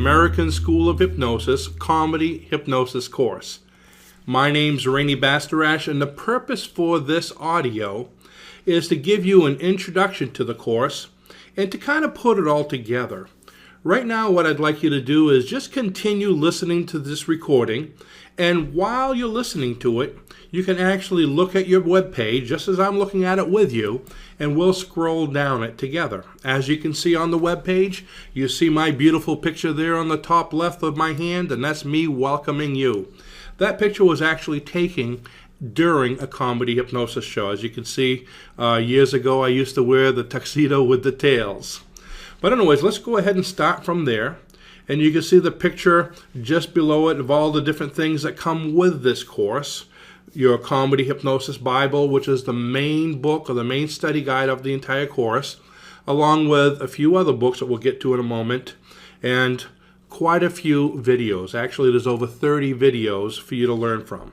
American School of Hypnosis Comedy Hypnosis course. My name's Rainey Bastarash, and the purpose for this audio is to give you an introduction to the course and to kind of put it all together. Right now, what I'd like you to do is just continue listening to this recording, and while you're listening to it, you can actually look at your webpage, just as I'm looking at it with you, and we'll scroll down it together. As you can see on the webpage, you see my beautiful picture there on the top left of my hand, and that's me welcoming you. That picture was actually taken during a comedy hypnosis show. As you can see, years ago I used to wear the tuxedo with the tails. But anyways, let's go ahead and start from there. And you can see the picture just below it of all the different things that come with this course. Your Comedy Hypnosis Bible, which is the main book or the main study guide of the entire course, along with a few other books that we'll get to in a moment, and quite a few videos. Actually, there's over 30 videos for you to learn from.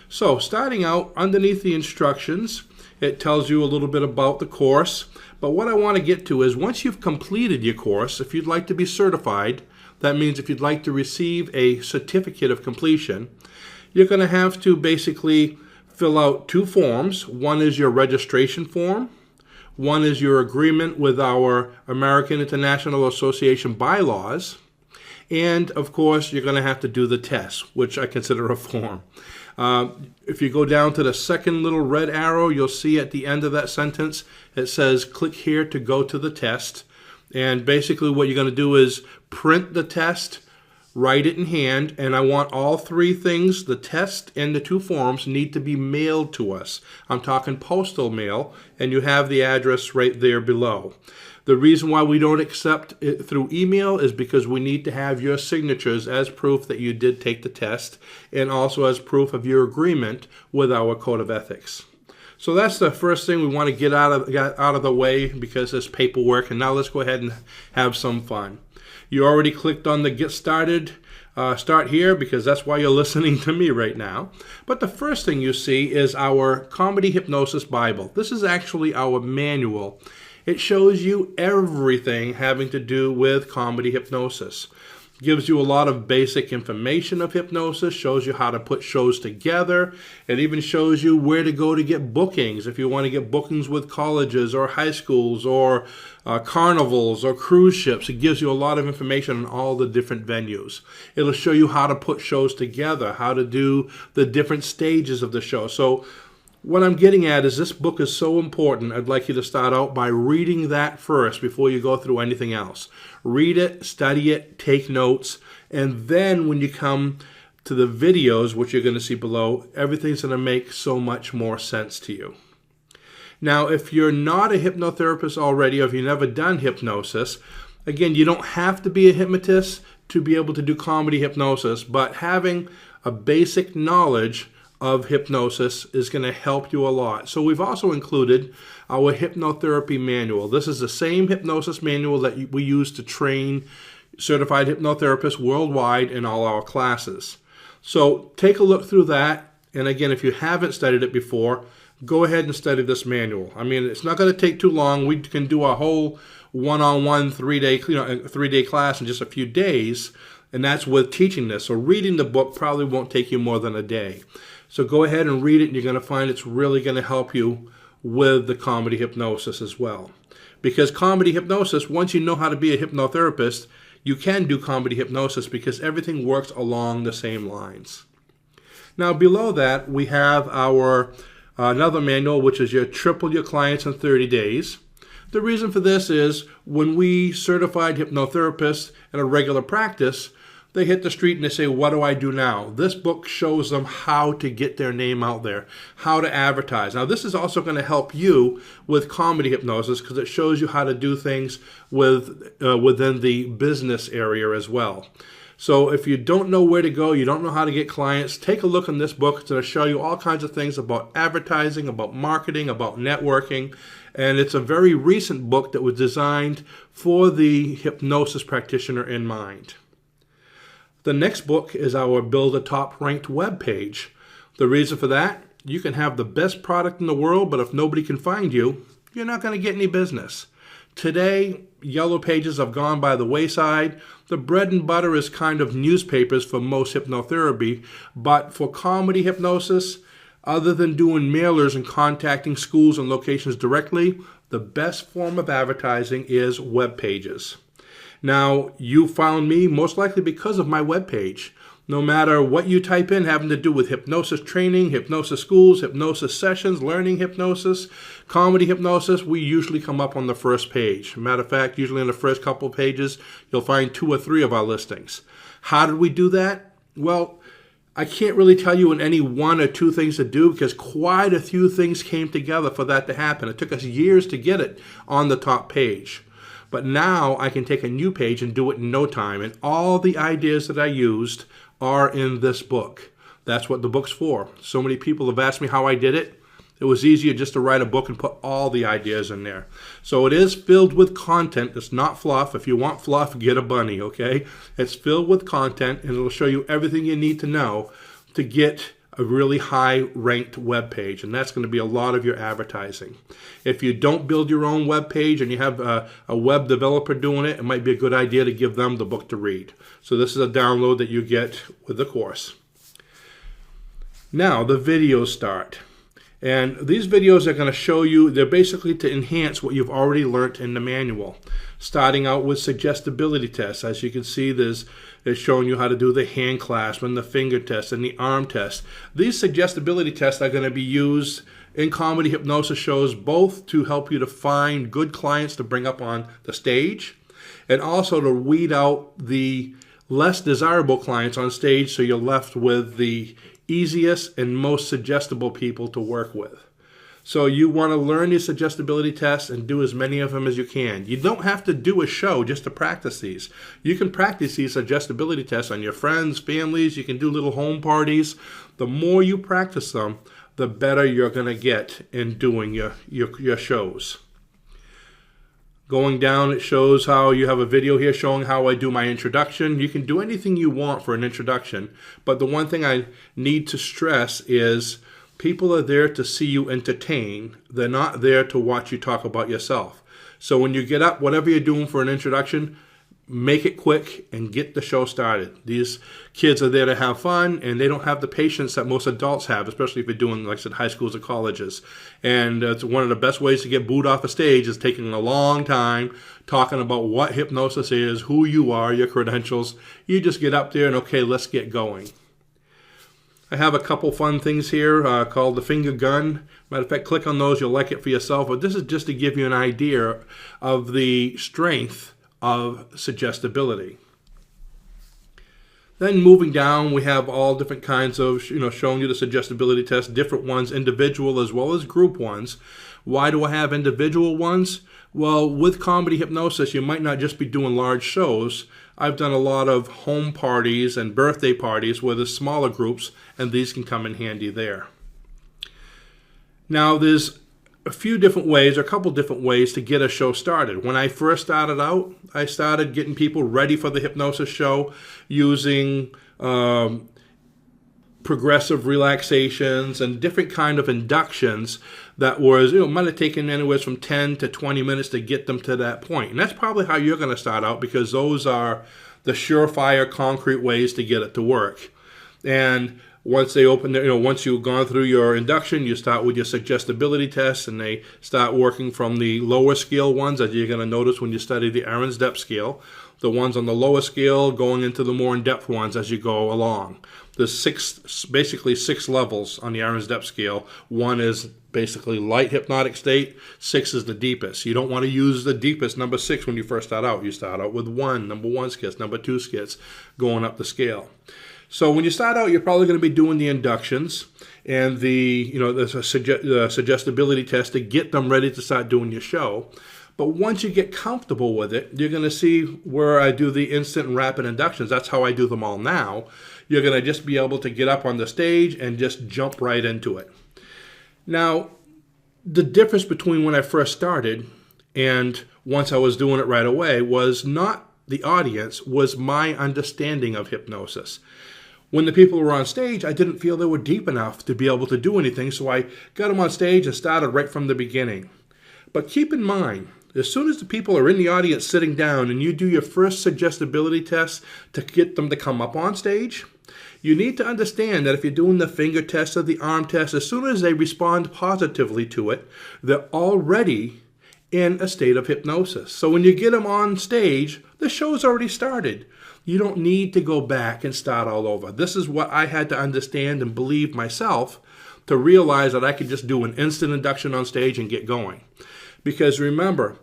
So, starting out, underneath the instructions, it tells you a little bit about the course. But what I want to get to is once you've completed your course, if you'd like to be certified, that means if you'd like to receive a certificate of completion, you're going to have to basically fill out two forms. One is your registration form. One is your agreement with our American International Association bylaws. And, of course, you're going to have to do the test, which I consider a form. If you go down to the second little red arrow, you'll see at the end of that sentence, it says, click here to go to the test. And basically what you're going to do is print the test, write it in hand, and I want all three things, the test and the two forms, need to be mailed to us. I'm talking postal mail, and you have the address right there below. The reason why we don't accept it through email is because we need to have your signatures as proof that you did take the test, and also as proof of your agreement with our code of ethics. So that's the first thing we want to get out of the way because it's paperwork, and now let's go ahead and have some fun. You already clicked on the Get Started, start here, because that's why you're listening to me right now. But the first thing you see is our Comedy Hypnosis Bible. This is actually our manual. It shows you everything having to do with comedy hypnosis. Gives you a lot of basic information of hypnosis, shows you how to put shows together. It even shows you where to go to get bookings. If you want to get bookings with colleges or high schools or carnivals or cruise ships, it gives you a lot of information on all the different venues. It'll show you how to put shows together, how to do the different stages of the show. So what I'm getting at is this book is so important. I'd like you to start out by reading that first before you go through anything else. Read it, study it, take notes, and then when you come to the videos, which you're going to see below, everything's going to make so much more sense to you. Now, if you're not a hypnotherapist already, or if you've never done hypnosis, again, you don't have to be a hypnotist to be able to do comedy hypnosis, but having a basic knowledge of hypnosis is going to help you a lot. So we've also included our hypnotherapy manual. This is the same hypnosis manual that we use to train certified hypnotherapists worldwide in all our classes. So take a look through that. And again, if you haven't studied it before, go ahead and study this manual. I mean, it's not going to take too long. We can do a whole one-on-one three-day class in just a few days, and that's with teaching this. So reading the book probably won't take you more than a day. So go ahead and read it, and you're going to find it's really going to help you with the comedy hypnosis as well. Because comedy hypnosis, once you know how to be a hypnotherapist, you can do comedy hypnosis because everything works along the same lines. Now below that, we have our another manual, which is your Triple Your Clients in 30 Days. The reason for this is when we certified hypnotherapists in a regular practice, they hit the street and they say, what do I do now? This book shows them how to get their name out there, how to advertise. Now, this is also going to help you with comedy hypnosis because it shows you how to do things within the business area as well. So if you don't know where to go, you don't know how to get clients, take a look in this book. It's going to show you all kinds of things about advertising, about marketing, about networking. And it's a very recent book that was designed for the hypnosis practitioner in mind. The next book is our Build a Top Ranked web page. The reason for that, you can have the best product in the world, but if nobody can find you, you're not going to get any business. Today, yellow pages have gone by the wayside. The bread and butter is kind of newspapers for most hypnotherapy, but for comedy hypnosis, other than doing mailers and contacting schools and locations directly, the best form of advertising is web pages. Now, you found me most likely because of my web page. No matter what you type in having to do with hypnosis training, hypnosis schools, hypnosis sessions, learning hypnosis, comedy hypnosis, we usually come up on the first page. Matter of fact, usually in the first couple of pages, you'll find 2 or 3 of our listings. How did we do that? Well, I can't really tell you in any 1 or 2 things to do because quite a few things came together for that to happen. It took us years to get it on the top page. But now I can take a new page and do it in no time. And all the ideas that I used are in this book. That's what the book's for. So many people have asked me how I did it. It was easier just to write a book and put all the ideas in there. So it is filled with content. It's not fluff. If you want fluff, get a bunny, okay? It's filled with content, and it'll show you everything you need to know to get a really high-ranked web page, and that's going to be a lot of your advertising. If you don't build your own web page and you have a web developer doing it, it might be a good idea to give them the book to read. So this is a download that you get with the course. Now the videos start. And these videos are going to show you, they're basically to enhance what you've already learned in the manual. Starting out with suggestibility tests. As you can see, it's showing you how to do the hand clasp and the finger test and the arm test. These suggestibility tests are going to be used in comedy hypnosis shows both to help you to find good clients to bring up on the stage and also to weed out the less desirable clients on stage so you're left with the easiest and most suggestible people to work with. So you want to learn these suggestibility tests and do as many of them as you can. You don't have to do a show just to practice these. You can practice these suggestibility tests on your friends, families. You can do little home parties. The more you practice them, the better you're going to get in doing your shows. Going down, it shows how you have a video here showing how I do my introduction. You can do anything you want for an introduction, but the one thing I need to stress is people are there to see you entertain. They're not there to watch you talk about yourself. So when you get up, whatever you're doing for an introduction, make it quick and get the show started. These kids are there to have fun, and they don't have the patience that most adults have, especially if you're doing, like I said, high schools or colleges. And it's one of the best ways to get booed off a stage is taking a long time talking about what hypnosis is, who you are, your credentials. You just get up there and, okay, let's get going. I have a couple fun things here called the finger gun. Matter of fact, click on those. You'll like it for yourself. But this is just to give you an idea of the strength of suggestibility. Then moving down, we have all different kinds of, showing you the suggestibility tests, different ones, individual as well as group ones. Why do I have individual ones? Well, with comedy hypnosis, you might not just be doing large shows. I've done a lot of home parties and birthday parties where there's smaller groups, and these can come in handy there. Now, there's a couple different ways to get a show started. When I first started out, I started getting people ready for the hypnosis show using progressive relaxations and different kind of inductions that was, might have taken anywhere from 10 to 20 minutes to get them to that point. And that's probably how you're going to start out because those are the surefire, concrete ways to get it to work. And once they open, once you've gone through your induction, you start with your suggestibility tests, and they start working from the lower scale ones, as you're going to notice when you study the Aaron's depth scale. The ones on the lower scale going into the more in-depth ones as you go along. There's basically six levels on the Aaron's depth scale. 1 is basically light hypnotic state. 6 is the deepest. You don't want to use the deepest, number 6, when you first start out. You start out with 1, number 1 skits, number 2 skits, going up the scale. So when you start out, you're probably going to be doing the inductions and the suggestibility test to get them ready to start doing your show. But once you get comfortable with it, you're going to see where I do the instant and rapid inductions. That's how I do them all now. You're going to just be able to get up on the stage and just jump right into it. Now, the difference between when I first started and once I was doing it right away was not the audience, was my understanding of hypnosis. When the people were on stage, I didn't feel they were deep enough to be able to do anything, so I got them on stage and started right from the beginning. But keep in mind, As soon as the people are in the audience sitting down and you do your first suggestibility test to get them to come up on stage, you need to understand that if you're doing the finger test or the arm test, as soon as they respond positively to it, they're already in a state of hypnosis. So when you get them on stage, the show's already started. You don't need to go back and start all over. This is what I had to understand and believe myself to realize that I could just do an instant induction on stage and get going. Because remember,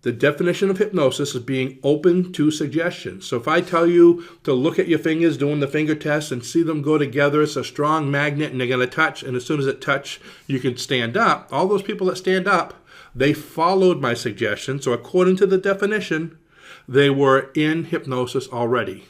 the definition of hypnosis is being open to suggestion. So if I tell you to look at your fingers doing the finger test and see them go together, it's a strong magnet and they're going to touch, and as soon as it touch, you can stand up. All those people that stand up, they followed my suggestion. So according to the definition, they were in hypnosis already.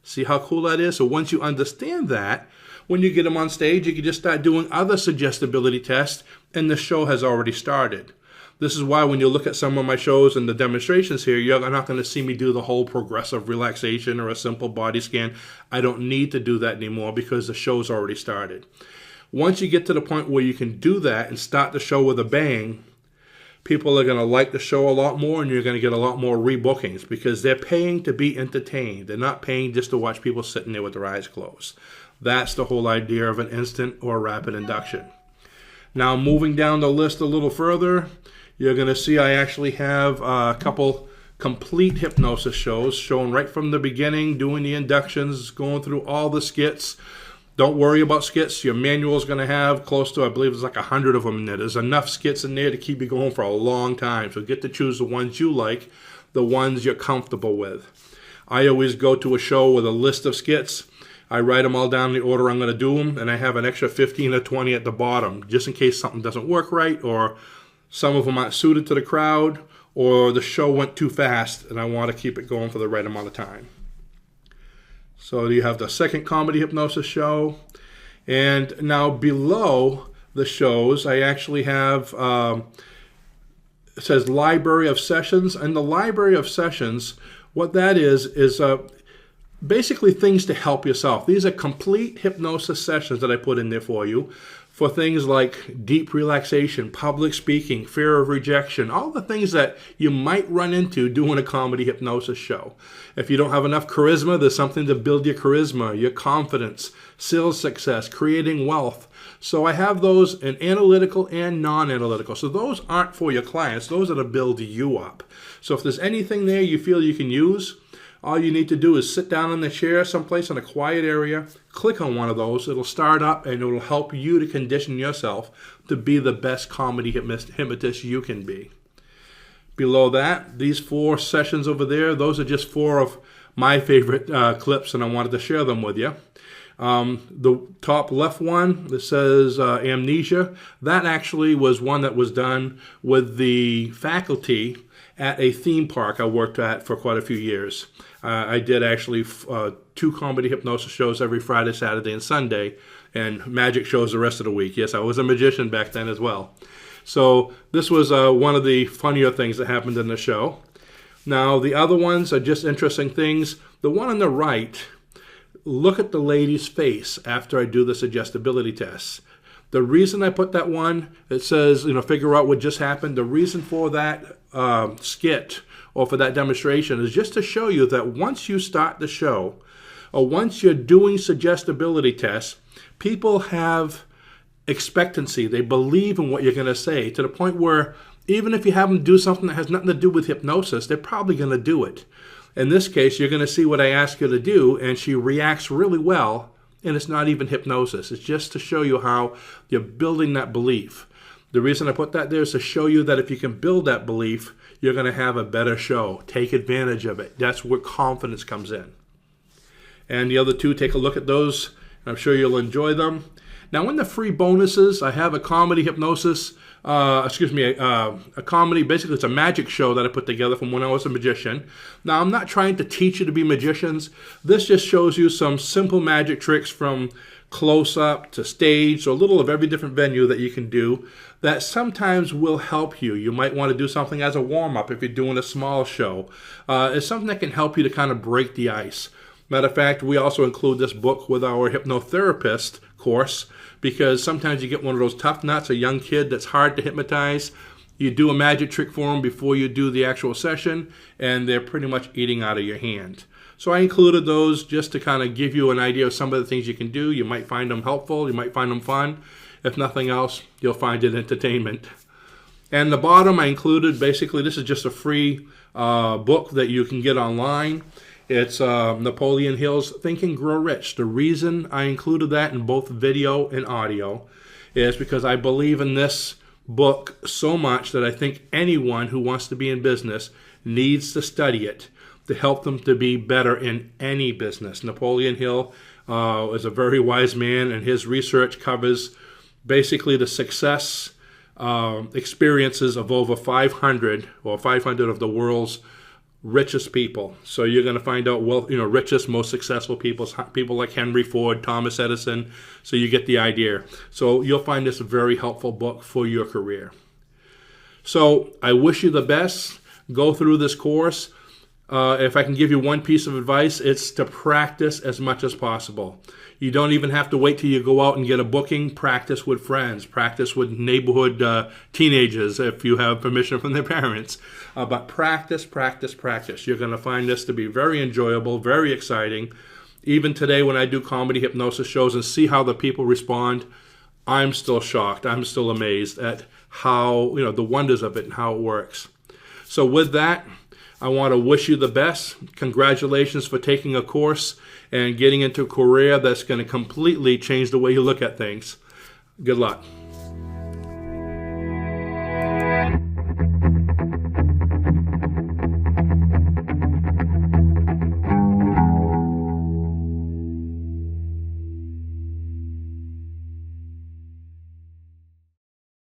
See how cool that is? So once you understand that, when you get them on stage, you can just start doing other suggestibility tests, and the show has already started. This is why when you look at some of my shows and the demonstrations here, you're not going to see me do the whole progressive relaxation or a simple body scan. I don't need to do that anymore because the show's already started. Once you get to the point where you can do that and start the show with a bang, people are going to like the show a lot more, and you're going to get a lot more rebookings because they're paying to be entertained. They're not paying just to watch people sitting there with their eyes closed. That's the whole idea of an instant or rapid induction. Now, moving down the list a little further, you're going to see I actually have a couple complete hypnosis shows showing right from the beginning, doing the inductions, going through all the skits. Don't worry about skits. Your manual is going to have close to, I believe it's like 100 of them in there. There's enough skits in there to keep you going for a long time. So get to choose the ones you like, the ones you're comfortable with. I always go to a show with a list of skits. I write them all down in the order I'm going to do them, and I have an extra 15 or 20 at the bottom, just in case something doesn't work right, or some of them aren't suited to the crowd, or the show went too fast, and I want to keep it going for the right amount of time. So you have the second comedy hypnosis show, and now below the shows, I actually have, it says Library of Sessions, and the Library of Sessions, what that is basically things to help yourself. These are complete hypnosis sessions that I put in there for you for things like deep relaxation, public speaking, fear of rejection, all the things that you might run into doing a comedy hypnosis show. If you don't have enough charisma, there's something to build your charisma, your confidence, sales success, creating wealth. So I have those in analytical and non-analytical. So those aren't for your clients. Those are to build you up. So if there's anything there you feel you can use, all you need to do is sit down in the chair someplace in a quiet area, click on one of those, it'll start up, and it'll help you to condition yourself to be the best comedy hypnotist you can be. Below that, these 4 sessions over there, those are just 4 of my favorite clips, and I wanted to share them with you. The top left one that says amnesia, that actually was one that was done with the faculty at a theme park I worked at for quite a few years. I did actually 2 comedy hypnosis shows every Friday, Saturday, and Sunday, and magic shows the rest of the week. Yes, I was a magician back then as well. So this was one of the funnier things that happened in the show. Now, the other ones are just interesting things. The one on the right, look at the lady's face after I do the suggestibility tests. The reason I put that one, it says, figure out what just happened. The reason for that skit or for that demonstration is just to show you that once you start the show or once you're doing suggestibility tests, people have expectancy. They believe in what you're going to say to the point where even if you have them do something that has nothing to do with hypnosis, they're probably going to do it. In this case, you're going to see what I ask you to do, and she reacts really well, and it's not even hypnosis. It's just to show you how you're building that belief. The reason I put that there is to show you that if you can build that belief, you're going to have a better show. Take advantage of it. That's where confidence comes in. And the other 2, take a look at those. I'm sure you'll enjoy them. Now, in the free bonuses, I have a comedy hypnosis, a comedy, basically it's a magic show that I put together from when I was a magician. Now, I'm not trying to teach you to be magicians. This just shows you some simple magic tricks from close-up to stage, so a little of every different venue that you can do that sometimes will help you. You might want to do something as a warm-up if you're doing a small show. It's something that can help you to kind of break the ice. Matter of fact, we also include this book with our hypnotherapist course because sometimes you get one of those tough nuts, a young kid that's hard to hypnotize. You do a magic trick for them before you do the actual session, and they're pretty much eating out of your hand. So I included those just to kind of give you an idea of some of the things you can do. You might find them helpful. You might find them fun. If nothing else, you'll find it entertainment. And the bottom I included, basically, this is just a free book that you can get online. It's Napoleon Hill's Think and Grow Rich. The reason I included that in both video and audio is because I believe in this book so much that I think anyone who wants to be in business needs to study it to help them to be better in any business. Napoleon Hill is a very wise man, and his research covers basically the success experiences of over 500 of the world's richest people. So you're going to find out richest, most successful people like Henry Ford, Thomas Edison. So you get the idea. So you'll find this a very helpful book for your career. So I wish you the best. Go through this course. If I can give you one piece of advice, it's to practice as much as possible. You don't even have to wait till you go out and get a booking. Practice with friends. Practice with neighborhood teenagers if you have permission from their parents. But practice, practice, practice. You're going to find this to be very enjoyable, very exciting. Even today when I do comedy hypnosis shows and see how the people respond, I'm still shocked. I'm still amazed at how, the wonders of it and how it works. So with that, I want to wish you the best. Congratulations for taking a course and getting into a career that's going to completely change the way you look at things. Good luck.